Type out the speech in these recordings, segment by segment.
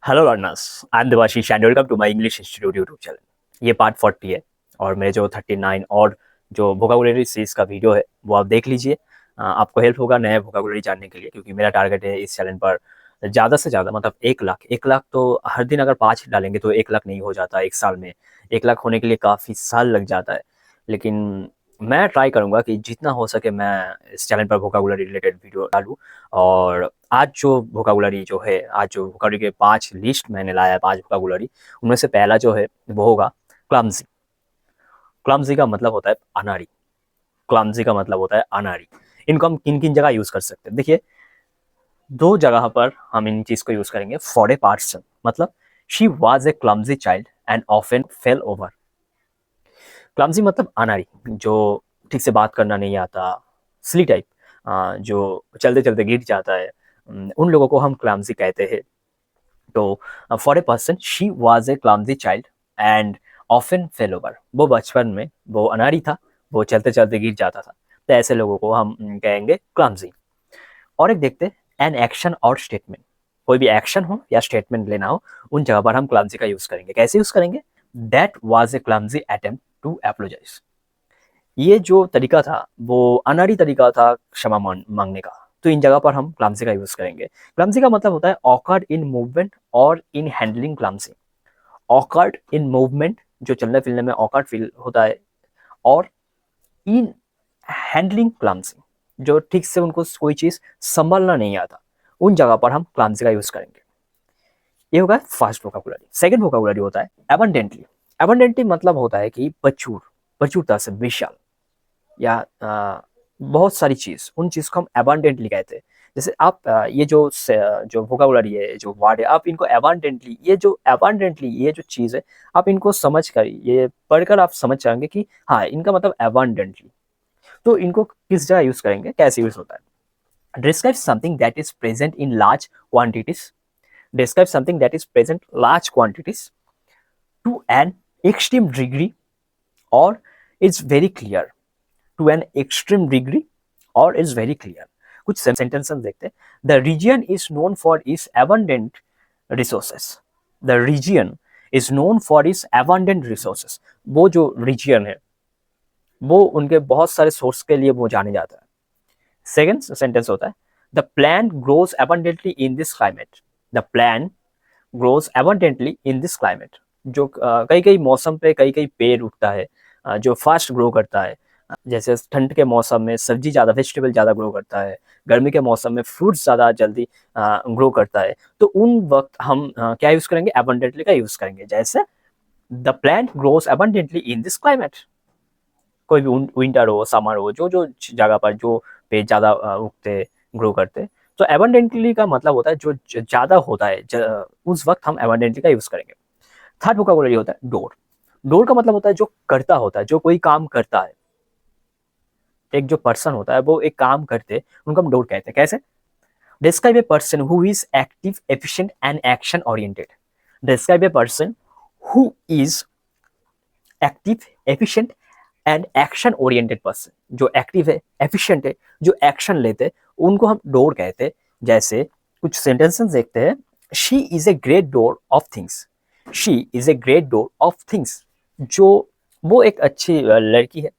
Hello learners, I am Devashish and welcome to my English institute YouTube channel. ये part 40 है और मेरे जो 39 और जो वोकाबुलरी सीरीज का वीडियो है वो आप देख लीजिए। आपको हेल्प होगा नए वोकाबुलरी जानने के लिए, क्योंकि मेरा टारगेट है इस चैनल पर ज़्यादा से ज़्यादा मतलब 1 लाख तो हर दिन अगर 5 डालेंगे तो 1 लाख नहीं हो जाता एक साल में। 1 लाख होने के लिए काफ़ी साल लग जाता है, लेकिन मैं ट्राई करूँगा कि जितना हो सके मैं इस चैनल पर वोकाबुलरी रिलेटेड वीडियो डालूँ। और आज जो वोकाबुलरी जो है, आज जो वोकाबुलरी के 5 लिस्ट मैंने लाया है, 5 वोकाबुलरी, उनमें से पहला जो है वो होगा क्लमज़ी। क्लमज़ी का मतलब होता है अनाड़ी। क्लमज़ी का मतलब होता है अनाड़ी। इनको हम किन-किन जगह यूज़ कर सकते हैं? देखिए, 2 जगह पर हम इन चीज़ को यूज़ करेंगे। फॉर ए पर्सन मतलब she was a clumsy child and often fell over. Clumsy मतलब अनाड़ी, जो ठीक से बात करना नहीं आता, सिली टाइप, जो चलते-चलते गिर जाता है, उन लोगों को हम क्लमज़ी कहते हैं। तो for a person she was a clumsy child and often fell over. वो बचपन में वो अनाड़ी था, वो चलते चलते गिर जाता था, तो ऐसे लोगों को हम कहेंगे क्लमजी। और एक देखते एन एक्शन और स्टेटमेंट। कोई भी एक्शन हो या स्टेटमेंट लेना हो, उन जगह पर हम क्लमजी का यूज करेंगे। कैसे यूज करेंगे? That was a clumsy attempt to apologise. ये जो तरीका था वो अनाड़ी तरीका था क्षमा मांगने का। तो इन जगह पर हम क्लमजी का यूज करेंगे। क्लमजी का मतलब होता है ऑकवर्ड इन मूवमेंट और in handling clumsy. Awkward in movement, जो चलने फिरने में ऑकवर्ड फील होता है, और इन हैंडलिंग क्लमजी, जो ठीक से उनको कोई चीज संभालना नहीं आता, उन जगह पर हम क्लमजी का यूज करेंगे। ये होगा फर्स्ट वोकाबुलरी। सेकंड वोकाबुलरी होता है एबंडेंटली। एबंडेंटली मतलब होता है कि प्रचुर, प्रचुरता से, विशाल, या बहुत सारी चीज, उन चीज को हम एबंडेंटली कहते हैं। जैसे आप ये जो वोकाबुलरी है, जो वर्ड है, आप इनको एबंडेंटली, ये जो चीज है, आप इनको समझ कर, ये पढ़कर आप समझ जाएंगे कि हाँ, इनका मतलब एबंडेंटली। तो इनको किस जगह यूज करेंगे, कैसे यूज होता है? Describe something that is present in large quantities. Describe something that is present large quantities to an extreme degree और it's very clear. To an extreme degree और इज वेरी क्लियर। कुछ sentences देखते हैं। The region is known for its abundant resources. The region is known for its abundant resources. वो जो reason है वो उनके बहुत सारे सोर्स के लिए वो जाने जाता है। सेकेंड सेंटेंस होता है the plant grows abundantly in this climate. The plant grows abundantly in this climate. जो कई कई मौसम पे कई कई पेड़ उगता है, जो फास्ट ग्रो करता है। जैसे ठंड के मौसम में सब्जी ज़्यादा, वेजिटेबल ज़्यादा ग्रो करता है। गर्मी के मौसम में फ्रूट्स ज़्यादा जल्दी ग्रो करता है। तो उन वक्त हम क्या यूज़ करेंगे? एबंडेंटली का यूज़ करेंगे। जैसे the plant grows abundantly in this climate. कोई भी विंटर हो, समर हो, जो जो जगह पर जो पेड़ ज़्यादा उगते, ग्रो करते, तो एबंडेंटली का मतलब होता है जो ज़्यादा होता है, उस वक्त हम एबंडेंटली का यूज़ करेंगे। थर्ड वोकैबुलरी होता है डोर। डोर का मतलब होता है जो करता होता है, जो कोई काम करता है। एक जो पर्सन होता है वो एक काम करते, उनको हम डोर कहते हैं। कैसे? Describe a person who is active, efficient and action oriented. Describe a person who is active, efficient and action oriented person. जो एक्टिव है, एफिशिएंट है, जो एक्शन लेते, उनको हम डोर कहते हैं। जैसे कुछ सेंटेंसेस देखते हैं। She is a great door of things. She is a great door of things. जो वो एक अच्छी लड़की है,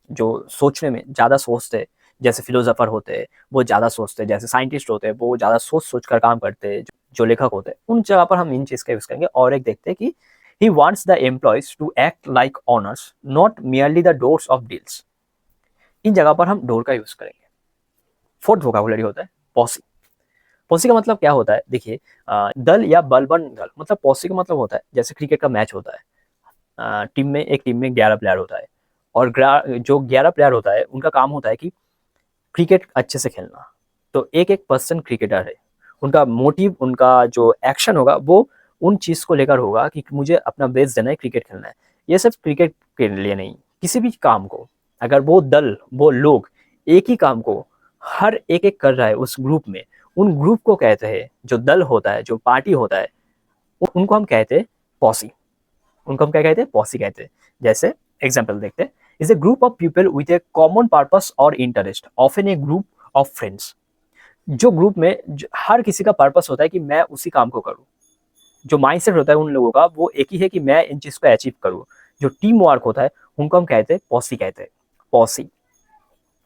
जो सोचने में ज़्यादा सोचते हैं। जैसे फिलोसोफर होते हैं वो ज़्यादा सोचते हैं, जैसे साइंटिस्ट होते हैं वो ज़्यादा सोच सोच कर काम करते हैं, जो लेखक होते हैं, उन जगह पर हम इन चीज़ का यूज़ करेंगे। और एक देखते हैं कि he wants the employees to act like owners, not merely the doors of deals। इन जगह पर हम डोर का यूज करेंगे। फोर्थ वोकैबुलरी होता है पॉसी। पॉसी का मतलब क्या होता है? देखिए, दल या बलबन दल, मतलब पॉसी का मतलब होता है जैसे क्रिकेट का मैच होता है। एक टीम में 11 प्लेयर होता है, और जो 11 प्लेयर होता है उनका काम होता है कि क्रिकेट अच्छे से खेलना। तो एक एक पर्सन क्रिकेटर है। उनका मोटिव, उनका जो एक्शन होगा वो उन चीज़ को लेकर होगा कि मुझे अपना बेस्ट देना है, क्रिकेट खेलना है। ये सिर्फ क्रिकेट के लिए नहीं, किसी भी काम को, अगर वो दल, वो लोग एक ही काम को हर एक एक कर रहा है उस ग्रुप में, उन ग्रुप को कहते हैं, जो दल होता है, जो पार्टी होता है, उनको हम कहते हैं पॉसी। उनको हम क्या कहते हैं? पॉसी कहते हैं। जैसे एग्जाम्पल देखते हैं। Is a group of people with a common purpose और interest, often a group of friends. जो ग्रुप में हर किसी का पर्पस होता है कि मैं उसी काम को करूं। जो माइंडसेट होता है उन लोगों का वो एक ही है कि मैं इन चीज़ को अचीव करूँ। जो टीम वर्क होता है उनको हम कहते हैं पॉसी कहते हैं, पॉसी।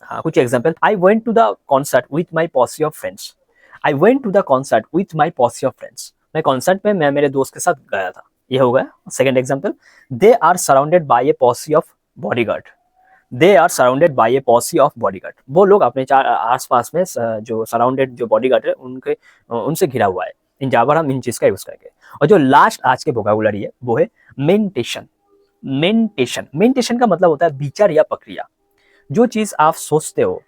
हाँ, कुछ example, I went to the concert with my posse of friends. I went to the concert with my posse of friends. मैं कॉन्सर्ट में मैं मेरे दोस्त के साथ गया था, ये हो गया second example. They are surrounded by a posse of bodyguard. They are surrounded by a posse of bodyguard. वो लोग अपने चार आसपास में जो सराउंडेड जो बॉडीगार्ड है उनके उनसे घिरा हुआ है। इन जहाँ पर हम इन चीज का यूज करेंगे। और जो लास्ट आज के वोकैबुलरी है वो है मेंटेशन। मेंटेशन, मेंटेशन का मतलब होता है विचार या प्रक्रिया। जो चीज आप सोचते हो,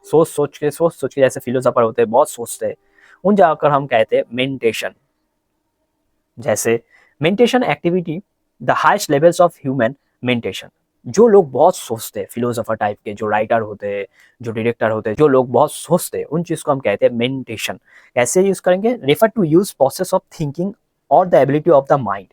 सोच सोच के जैसे फिलोसोफर होते हैं बहुत सोचते हैं, उन जाकर हम कहते हैं मेंटेशन। जैसे मेंटेशन activity the highest levels of human मेंटेशन। जो लोग बहुत सोचते हैं, फिलोसोफर टाइप के जो राइटर होते हैं, जो डायरेक्टर होते हैं, जो लोग बहुत सोचते हैं, उन चीज को हम कहते हैं मेंटेशन। कैसे यूज करेंगे? Refer to use process of thinking और the ability of the mind.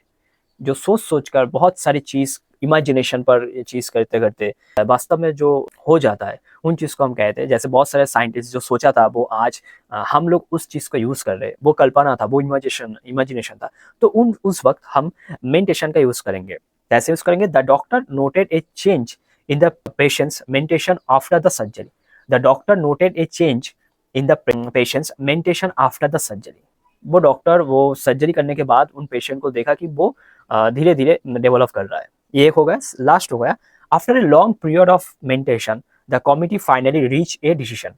जो सोच सोच कर बहुत सारी चीज इमेजिनेशन पर ये चीज करते करते वास्तव में जो हो जाता है, उन चीज को हम कहते हैं। जैसे बहुत सारे साइंटिस्ट जो सोचा था वो आज हम लोग उस चीज को यूज कर रहे हैं, वो कल्पना था, वो इमेजिनेशन था। तो उस वक्त हम मेंटेशन का यूज करेंगे। कैसे यूज करेंगे? The doctor noted A change in the patients मेंटेशन after the surgery. The doctor noted A change in the patients मेंटेशन after the surgery. वो डॉक्टर वो सर्जरी करने के बाद उन पेशेंट को देखा कि वो धीरे धीरे डेवलप कर रहा है। ये एक हो गया। लास्ट हो गया, after a long period of मेंटेशन the committee finally reach a decision.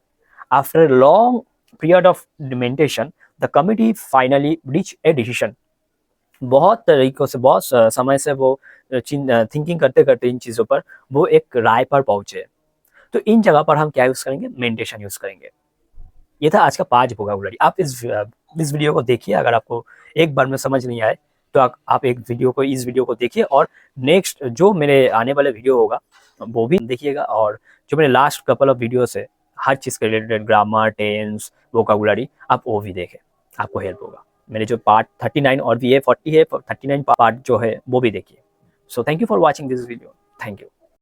After a long period of मेंटेशन the committee finally reach a decision. बहुत तरीकों से, बहुत समय से वो थिंकिंग करते करते इन चीज़ों पर वो एक राय पर पहुंचे। तो इन जगह पर हम क्या यूज करेंगे? मेंटेशन यूज करेंगे। ये था आज का 5 वोकैबुलरी। आप इस वीडियो को देखिए। अगर आपको एक बार में समझ नहीं आए तो आप एक वीडियो को, इस वीडियो को देखिए और नेक्स्ट जो मेरे आने वाले वीडियो होगा वो भी देखिएगा। और जो मेरे लास्ट कपल ऑफ वीडियो है हर चीज़ के रिलेटेड, ग्रामर, टेंस, वोकैबुलरी, आप वो भी देखें, आपको हेल्प होगा। मेरे जो पार्ट 39 और भी है 40 है, 39 पार्ट जो है वो भी देखिए। So thank you for watching this video. Thank you.